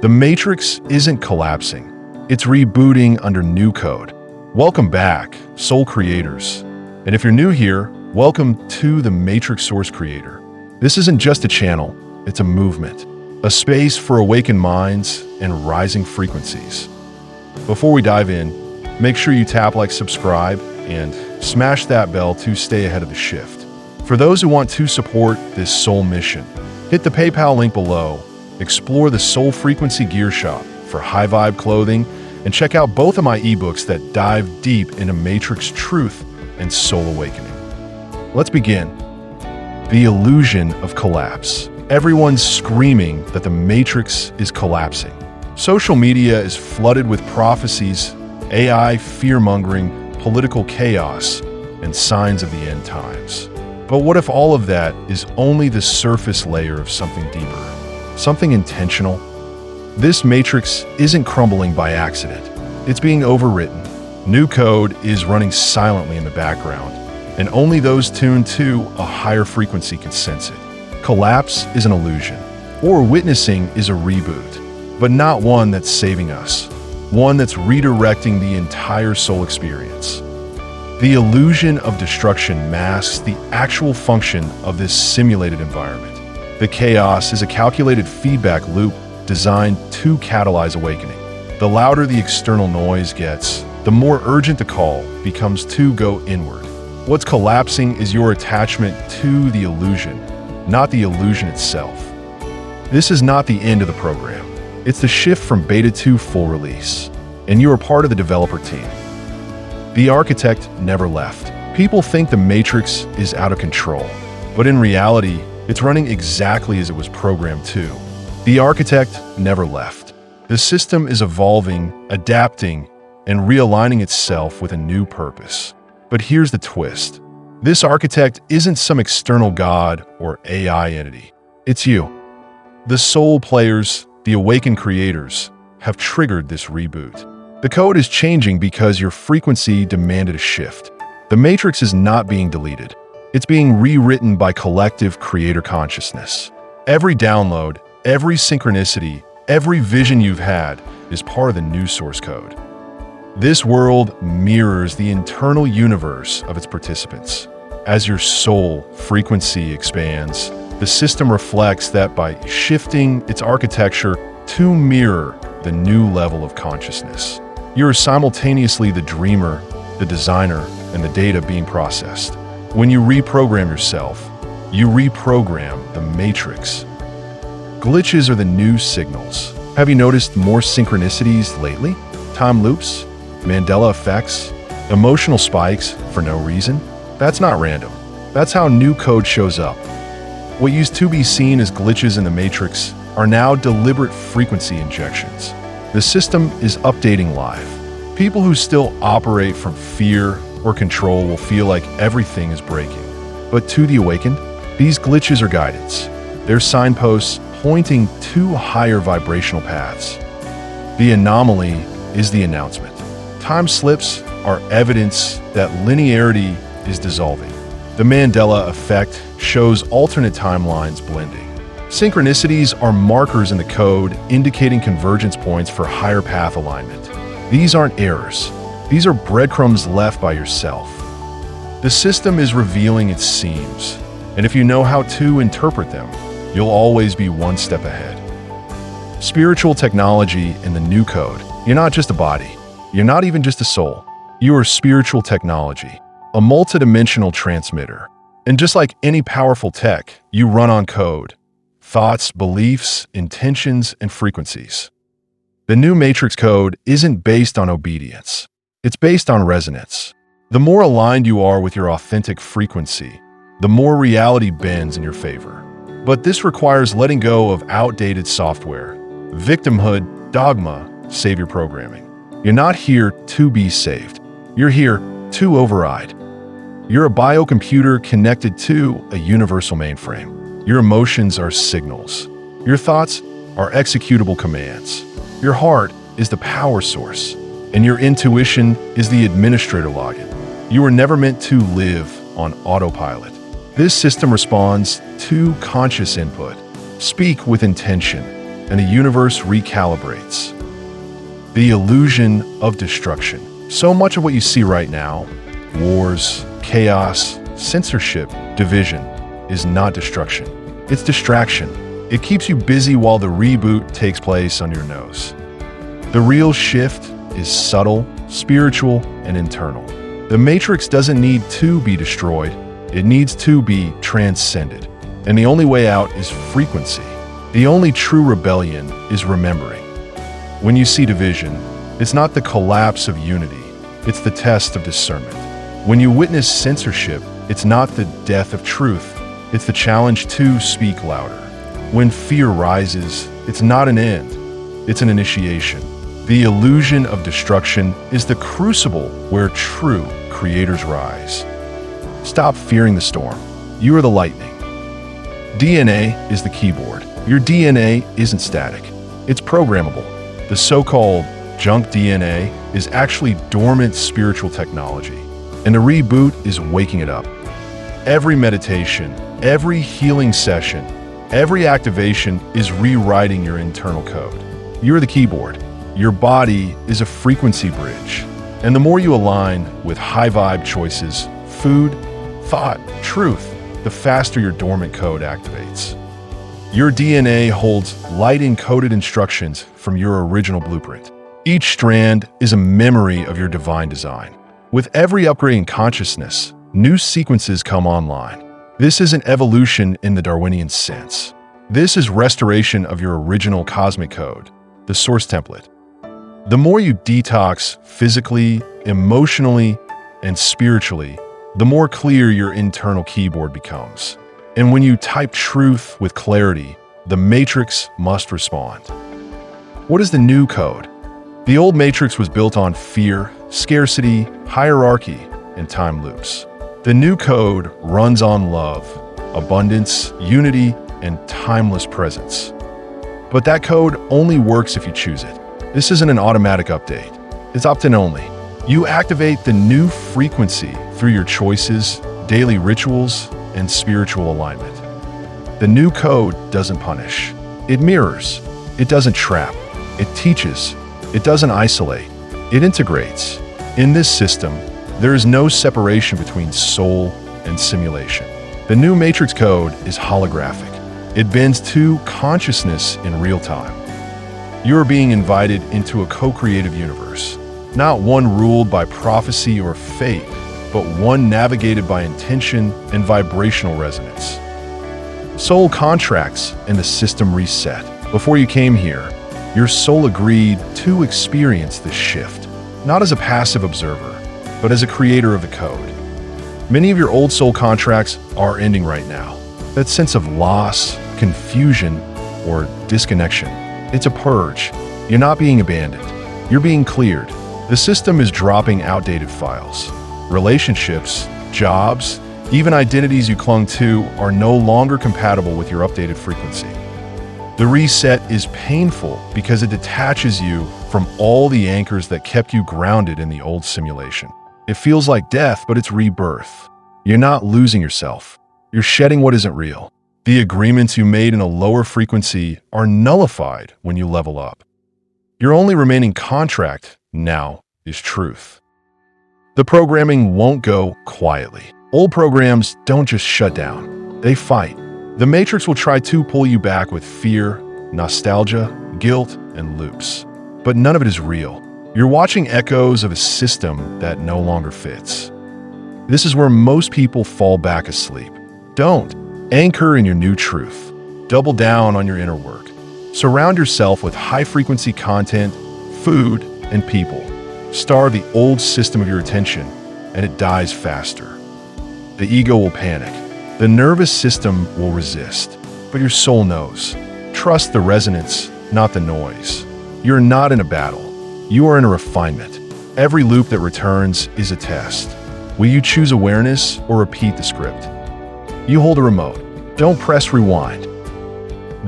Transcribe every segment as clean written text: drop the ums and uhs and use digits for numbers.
The matrix isn't collapsing. It's rebooting under new code. Welcome back, soul creators. And if you're new here, welcome to the Matrix Source Creator. This isn't just a channel, it's a movement, a space for awakened minds and rising frequencies. Before we dive in, make sure you tap like, subscribe, and smash that bell to stay ahead of the shift. For those who want to support this soul mission, hit the PayPal link below, explore the Soul Frequency Gear Shop for high vibe clothing, and check out both of my ebooks that dive deep into Matrix truth and soul awakening. Let's begin. The illusion of collapse. Everyone's screaming that the Matrix is collapsing. Social media is flooded with prophecies, AI fear-mongering, political chaos, and signs of the end times. But what if all of that is only the surface layer of something deeper, something intentional? This matrix isn't crumbling by accident. It's being overwritten. New code is running silently in the background, and only those tuned to a higher frequency can sense it. Collapse is an illusion, or witnessing is a reboot, but not one that's saving us, one that's redirecting the entire soul experience. The illusion of destruction masks the actual function of this simulated environment. The chaos is a calculated feedback loop designed to catalyze awakening. The louder the external noise gets, the more urgent the call becomes to go inward. What's collapsing is your attachment to the illusion, not the illusion itself. This is not the end of the program. It's the shift from beta to full release, and you are part of the developer team. The architect never left. People think the matrix is out of control, but in reality, it's running exactly as it was programmed to. The architect never left. The system is evolving, adapting, and realigning itself with a new purpose. But here's the twist. This architect isn't some external god or AI entity. It's you. The soul players, the awakened creators, have triggered this reboot. The code is changing because your frequency demanded a shift. The matrix is not being deleted. It's being rewritten by collective creator consciousness. Every download, every synchronicity, every vision you've had is part of the new source code. This world mirrors the internal universe of its participants. As your soul frequency expands, the system reflects that by shifting its architecture to mirror the new level of consciousness. You're simultaneously the dreamer, the designer, and the data being processed. When you reprogram yourself, you reprogram the matrix. Glitches are the new signals. Have you noticed more synchronicities lately? Time loops, Mandela effects, emotional spikes for no reason? That's not random. That's how new code shows up. What used to be seen as glitches in the matrix are now deliberate frequency injections. The system is updating live. People who still operate from fear or control will feel like everything is breaking. But to the awakened, these glitches are guidance. They're signposts pointing to higher vibrational paths. The anomaly is the announcement. Time slips are evidence that linearity is dissolving. The Mandela effect shows alternate timelines blending. Synchronicities are markers in the code indicating convergence points for higher path alignment. These aren't errors. These are breadcrumbs left by yourself. The system is revealing its seams, and if you know how to interpret them, you'll always be one step ahead. Spiritual technology in the new code. You're not just a body. You're not even just a soul. You are spiritual technology, a multidimensional transmitter. And just like any powerful tech, you run on code, thoughts, beliefs, intentions, and frequencies. The new matrix code isn't based on obedience. It's based on resonance. The more aligned you are with your authentic frequency, the more reality bends in your favor. But this requires letting go of outdated software, victimhood, dogma, savior programming. You're not here to be saved. You're here to override. You're a biocomputer connected to a universal mainframe. Your emotions are signals. Your thoughts are executable commands. Your heart is the power source, and your intuition is the administrator login. You were never meant to live on autopilot. This system responds to conscious input. Speak with intention. and the universe recalibrates. The illusion of destruction. So much of what you see right now, wars, chaos, censorship, division, is not destruction. It's distraction. It keeps you busy while the reboot takes place on your nose. The real shift is subtle, spiritual, and internal. The matrix doesn't need to be destroyed. It needs to be transcended. And the only way out is frequency. The only true rebellion is remembering. When you see division, it's not the collapse of unity. It's the test of discernment. When you witness censorship, it's not the death of truth. It's the challenge to speak louder. When fear rises, it's not an end. It's an initiation. The illusion of destruction is the crucible where true creators rise. Stop fearing the storm. You are the lightning. DNA is the keyboard. Your DNA isn't static. It's programmable. The so-called junk DNA is actually dormant spiritual technology, and the reboot is waking it up. Every meditation, every healing session, every activation is rewriting your internal code. You're the keyboard. Your body is a frequency bridge. And the more you align with high-vibe choices, food, thought, truth, the faster your dormant code activates. Your DNA holds light-encoded instructions from your original blueprint. Each strand is a memory of your divine design. With every upgrade in consciousness, new sequences come online. This is an evolution in the Darwinian sense. This is restoration of your original cosmic code, the source template. The more you detox physically, emotionally, and spiritually, the more clear your internal keyboard becomes. And when you type truth with clarity, the matrix must respond. What is the new code? The old matrix was built on fear, scarcity, hierarchy, and time loops. The new code runs on love, abundance, unity, and timeless presence. But that code only works if you choose it. This isn't an automatic update. It's opt-in only. You activate the new frequency through your choices, daily rituals, and spiritual alignment. The new code doesn't punish. It mirrors. It doesn't trap. It teaches. It doesn't isolate. It integrates. In this system, there is no separation between soul and simulation. The new matrix code is holographic. It bends to consciousness in real time. You are being invited into a co-creative universe, not one ruled by prophecy or fate, but one navigated by intention and vibrational resonance. Soul contracts and the system reset. Before you came here, your soul agreed to experience this shift, not as a passive observer, but as a creator of the code. Many of your old soul contracts are ending right now. That sense of loss, confusion, or disconnection, it's a purge. You're not being abandoned. You're being cleared. The system is dropping outdated files. Relationships, jobs, even identities you clung to are no longer compatible with your updated frequency. The reset is painful because it detaches you from all the anchors that kept you grounded in the old simulation. It feels like death, but it's rebirth. You're not losing yourself. You're shedding what isn't real. The agreements you made in a lower frequency are nullified when you level up. Your only remaining contract now is truth. The programming won't go quietly. Old programs don't just shut down. They fight. The matrix will try to pull you back with fear, nostalgia, guilt, and loops. But none of it is real. You're watching echoes of a system that no longer fits. This is where most people fall back asleep. Don't. Anchor in your new truth. Double down on your inner work. Surround yourself with high-frequency content, food, and people. Starve the old system of your attention, and it dies faster. The ego will panic. The nervous system will resist. But your soul knows. Trust the resonance, not the noise. You're not in a battle. You are in a refinement. Every loop that returns is a test. Will you choose awareness or repeat the script? You hold a remote. Don't press rewind.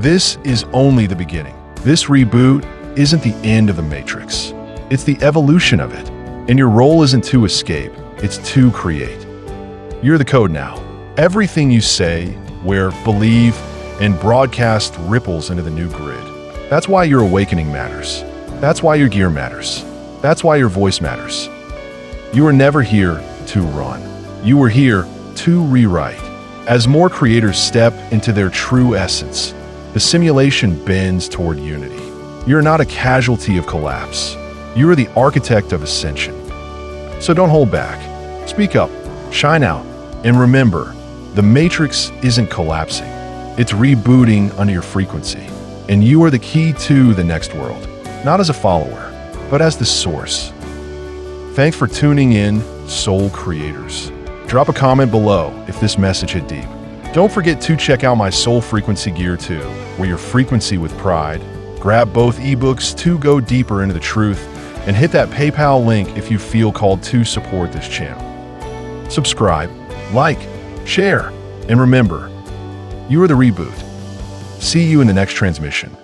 This is only the beginning. This reboot isn't the end of the matrix. It's the evolution of it. And your role isn't to escape, it's to create. You're the code now. Everything you say, wear, believe, and broadcast ripples into the new grid. That's why your awakening matters. That's why your gear matters. That's why your voice matters. You are never here to run. You were here to rewrite. As more creators step into their true essence, the simulation bends toward unity. You're not a casualty of collapse. You are the architect of ascension. So don't hold back. Speak up, shine out, and remember, the matrix isn't collapsing. It's rebooting under your frequency. And you are the key to the next world, not as a follower, but as the source. Thanks for tuning in, Soul Creators. Drop a comment below if this message hit deep. Don't forget to check out my Soul Frequency Gear too, where your frequency with pride. Grab both eBooks to go deeper into the truth, and hit that PayPal link if you feel called to support this channel. Subscribe, like, share, and remember, you are the reboot. See you in the next transmission.